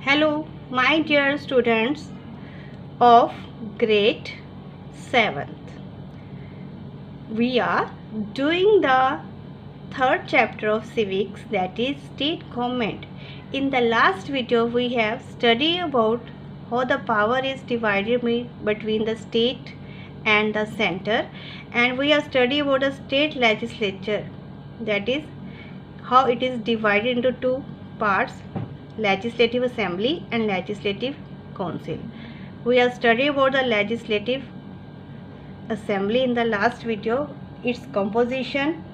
Hello, my dear students of grade 7th. We are doing the third chapter of civics, that is state government. In the last video, we have studied about how the power is divided between the state and the center, and we have studied about the state legislature, that is how it is divided into two parts, legislative assembly and legislative council. We have studied about the legislative assembly in the last video, its composition,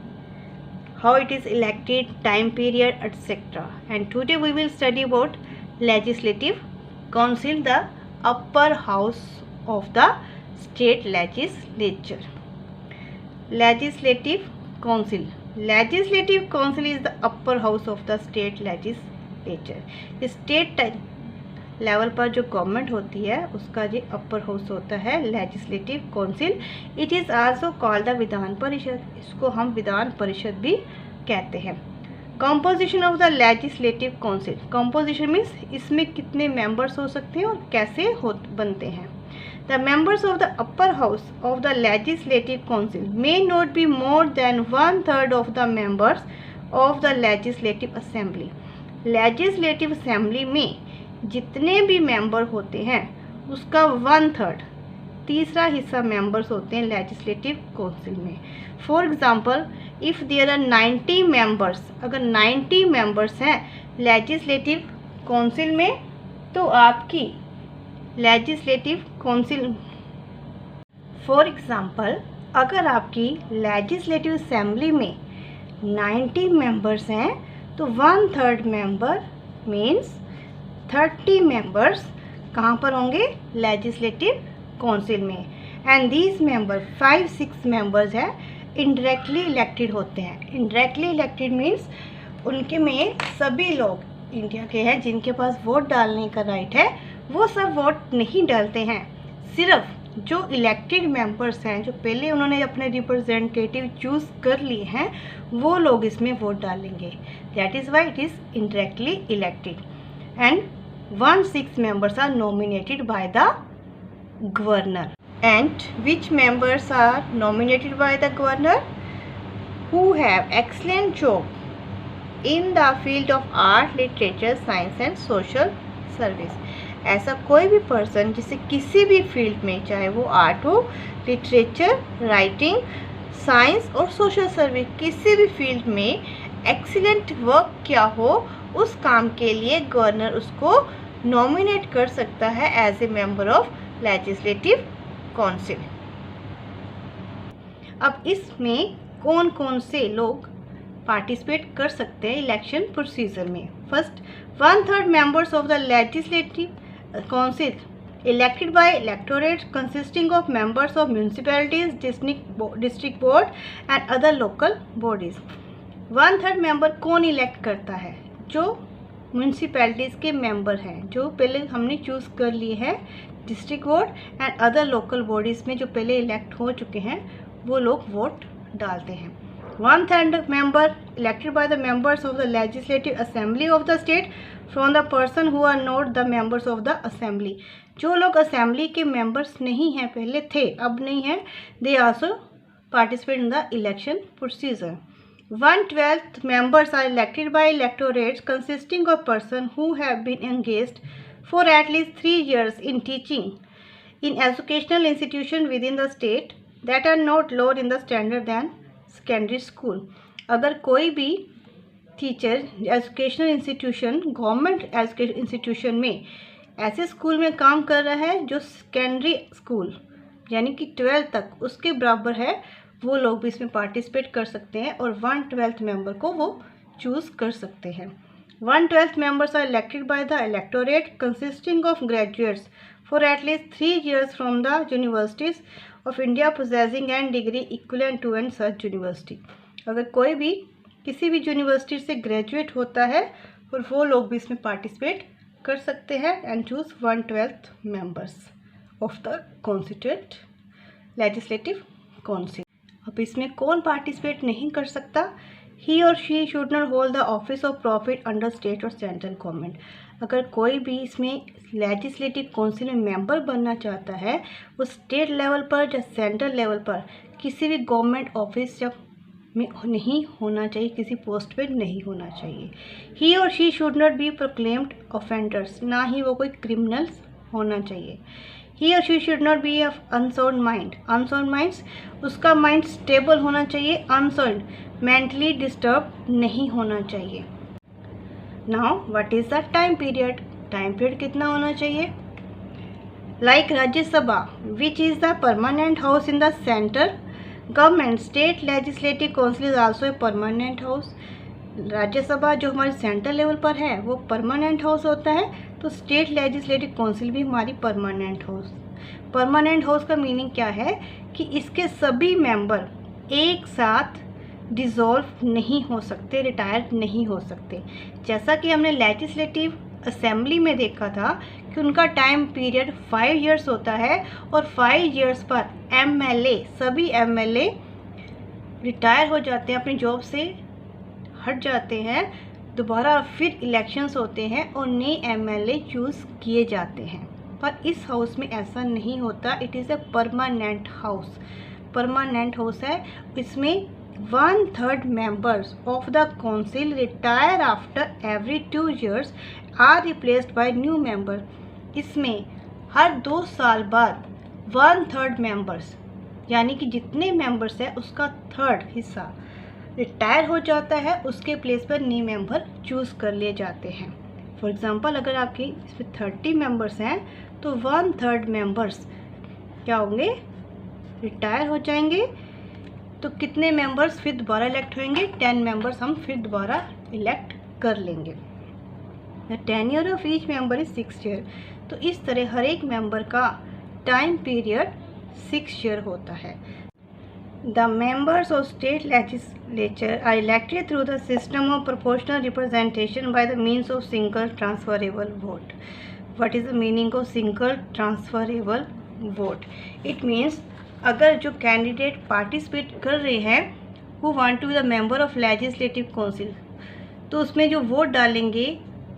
how it is elected, time period, etc. And today we will study about legislative council, the upper house of the state legislature. Legislative council. Legislative council is the upper house of the state legislature. State level पर जो government होती है उसका जो upper house होता है legislative council. It is also called the Vidhan Parishad. इसको हम विधान परिषद भी कहते हैं. Composition of the legislative council. Composition means इसमें कितने मेंबर्स हो सकते हैं और कैसे बनते हैं. The members of the upper house of the legislative council may not be more than 1/3 of the members of the legislative assembly. Legislative assembly में जितने भी मेंबर होते हैं उसका 1/3 तीसरा हिस्सा मेंबर्स होते हैं लेजिस्लेटिव काउंसिल में. For example, if there are 90 members, अगर 90 मेंबर्स हैं लेजिस्लेटिव काउंसिल में, तो आपकी लेजिस्लेटिव काउंसिल, फॉर एग्जांपल, अगर आपकी लेजिस्लेटिव असेंबली में 90 मेंबर्स हैं तो 1/3 मेंबर मीन्स 30 मेंबर्स कहाँ पर होंगे, लेजिस्लेटिव काउंसिल में. एंड दीज मेंबर 5-6 मेंबर्स हैं इनडायरेक्टली इलेक्टेड होते हैं. इनडायरेक्टली इलेक्टेड मीन्स उनके में सभी लोग इंडिया के हैं जिनके पास वोट डालने का राइट है, वो सब वोट नहीं डालते हैं. सिर्फ जो इलेक्टेड मेंबर्स हैं, जो पहले उन्होंने अपने रिप्रेजेंटेटिव चूज़ कर लिए हैं, वो लोग इसमें वोट डालेंगे. That is why it is indirectly elected. And 1/6 members are nominated by the governor. And which members are nominated by the governor? Who have excellent job in the field of art, literature, science and social service. ऐसा कोई भी person जिसे किसी भी field में, चाहे वो art हो, लिटरेचर, राइटिंग, साइंस और सोशल सर्विस, किसी भी फील्ड में एक्सीलेंट वर्क किया हो, उस काम के लिए गवर्नर उसको नॉमिनेट कर सकता है as a member of legislative council. अब इसमें कौन कौन से लोग पार्टिसिपेट कर सकते हैं इलेक्शन प्रोसीजर में. First, 1/3 members of the legislative council elected by electorate consisting of members of municipalities, district board and other local bodies. 1/3 member कौन इलेक्ट करता है? जो म्यूनसिपैलिटीज़ के मेंबर हैं, जो पहले हमने चूज़ कर लिए हैं, district board and other local bodies में जो पहले इलेक्ट हो चुके हैं, वो लोग वोट डालते हैं. 1/3 member elected by the members of the legislative assembly of the state from the person who are not the members of the assembly. जो लोग असेंबली के मेंबर्स नहीं हैं, पहले थे अब नहीं हैं, they also participate in the election procedure. 1/12 members are elected by electorates consisting of persons who have been engaged for at least 3 years in teaching in educational institutions within the state that are not lower in the standard than secondary school. अगर कोई भी teacher educational institution, government education institution में, ऐसे school में काम कर रहा है जो सेकेंडरी स्कूल यानी कि 12th तक उसके बराबर है, वो लोग भी इसमें पार्टिसिपेट कर सकते हैं और 1/12 मेंबर को वो चूज़ कर सकते हैं. 1/12 members are elected by the electorate consisting of graduates for at least 3 years from the universities of India possessing and degree equivalent to and such university. अगर कोई भी किसी भी यूनिवर्सिटी से ग्रेजुएट होता है और वो लोग भी इसमें पार्टिसिपेट कर सकते हैं and choose 1/12 members of the constituent legislative council. अब इसमें कौन पार्टिसिपेट नहीं कर सकता? he or she should not hold the office of profit under state or central government. अगर कोई भी इसमें लेजिस्लेटिव काउंसिल में मेंबर बनना चाहता है, वो स्टेट लेवल पर या सेंट्रल लेवल पर किसी भी गवर्नमेंट ऑफिस या में नहीं होना चाहिए, किसी पोस्ट पे नहीं होना चाहिए। ही और she should not be proclaimed offenders, ना ही वो कोई क्रिमिनल्स होना चाहिए। ही और she should not be of unsound mind, unsound minds उसका माइंड स्टेबल होना चाहिए, अनसाउंड मेंटली डिस्टर्ब नहीं होना चाहिए। Now what is the time period, time period कितना होना चाहिए? Like Rajya Sabha which is the permanent house in the central government, state legislative council is also a permanent house. Rajya Sabha जो हमारे सेंट्रल लेवल पर है वो परमानेंट हाउस होता है, तो स्टेट लेजिस्लेटिव काउंसिल भी हमारी परमानेंट हाउस। परमानेंट हाउस का मीनिंग क्या है कि इसके सभी मेंबर एक साथ डिसॉल्व नहीं हो सकते, रिटायर नहीं हो सकते। जैसा कि हमने लेजिस्लेटिव असेंबली में देखा था कि उनका टाइम पीरियड 5 इयर्स होता है और 5 इयर्स पर एमएलए, सभी एमएलए रिटायर हो जाते हैं, अपनी जॉब से हट जाते हैं, दोबारा फिर इलेक्शंस होते हैं और नए एमएलए चूज़ किए जाते हैं। पर इस हाउस में ऐसा नहीं होता, it is a permanent house. Permanent house है, इसमें 1/3 members of the council retire after every 2 years are replaced by new member। इसमें हर 2 साल बाद 1/3 members यानी कि जितने मेंबर्स हैं उसका 1/3 हिस्सा रिटायर हो जाता है, उसके प्लेस पर न्यू मेंबर चूज़ कर लिए जाते हैं। फॉर एग्जांपल अगर आपके इसमें 30 मेंबर्स हैं तो 1/3 मेंबर्स क्या होंगे, रिटायर हो जाएंगे। तो कितने मेंबर्स फिर दोबारा इलेक्ट होंगे? 10 मेंबर्स हम फिर दोबारा इलेक्ट कर लेंगे। The tenure of each member is 6 year. तो इस तरह हर एक मेंबर का टाइम पीरियड 6 ईयर होता है। The members of state legislature are elected through the system of proportional representation by the means of single transferable vote. What is the meaning of single transferable vote? It means अगर जो candidate participate कर रहे हैं वो want to be the member of legislative council, तो उसमें जो vote डालेंगे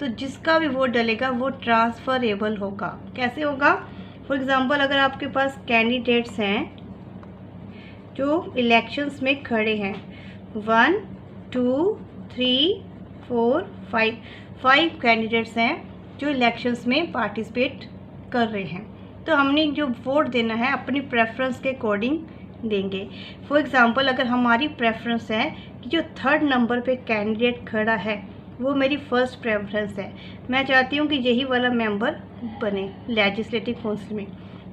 तो जिसका भी वोट डालेगा वो ट्रांसफरेबल होगा। कैसे होगा? फॉर एग्जांपल अगर आपके पास कैंडिडेट्स हैं जो इलेक्शंस में खड़े हैं, 1 2 3 4 5 कैंडिडेट्स हैं जो इलेक्शंस में पार्टिसिपेट कर रहे हैं, तो हमने जो वोट देना है अपनी प्रेफरेंस के अकॉर्डिंग देंगे। फॉर एग्जांपल अगर हमारी प्रेफरेंस है कि जो 3rd नंबर पे कैंडिडेट खड़ा है वो मेरी फर्स्ट प्रेफरेंस है, मैं चाहती हूँ कि यही वाला मेंबर बने लेजिस्लेटिव काउंसिल में,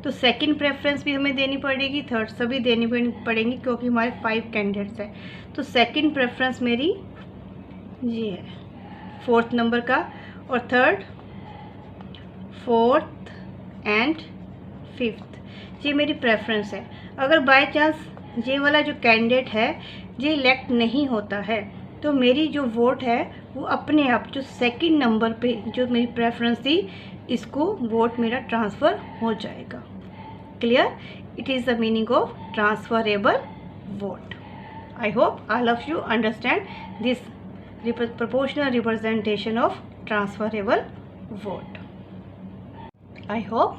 तो सेकंड प्रेफरेंस भी हमें देनी पड़ेगी, थर्ड सभी देनी पड़ेंगी क्योंकि हमारे 5 कैंडिडेट्स हैं। तो सेकंड प्रेफरेंस मेरी ये है 4th नंबर का, और 3rd 4th एंड 5th ये मेरी प्रेफरेंस है। अगर बाय चांस ये वाला जो कैंडिडेट है ये इलेक्ट नहीं होता है तो मेरी जो वोट है वो अपने आप जो सेकंड नंबर पे जो मेरी प्रेफरेंस थी इसको वोट मेरा ट्रांसफ़र हो जाएगा। Clear? It is the meaning of transferable vote. I hope all of you understand this proportional representation of transferable vote. I hope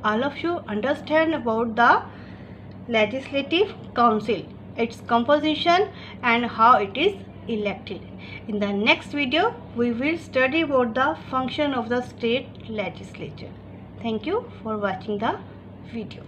all of you understand about the legislative council, its composition and how it is elected. In the next video we will study about the function of the state legislature. Thank you for watching the video.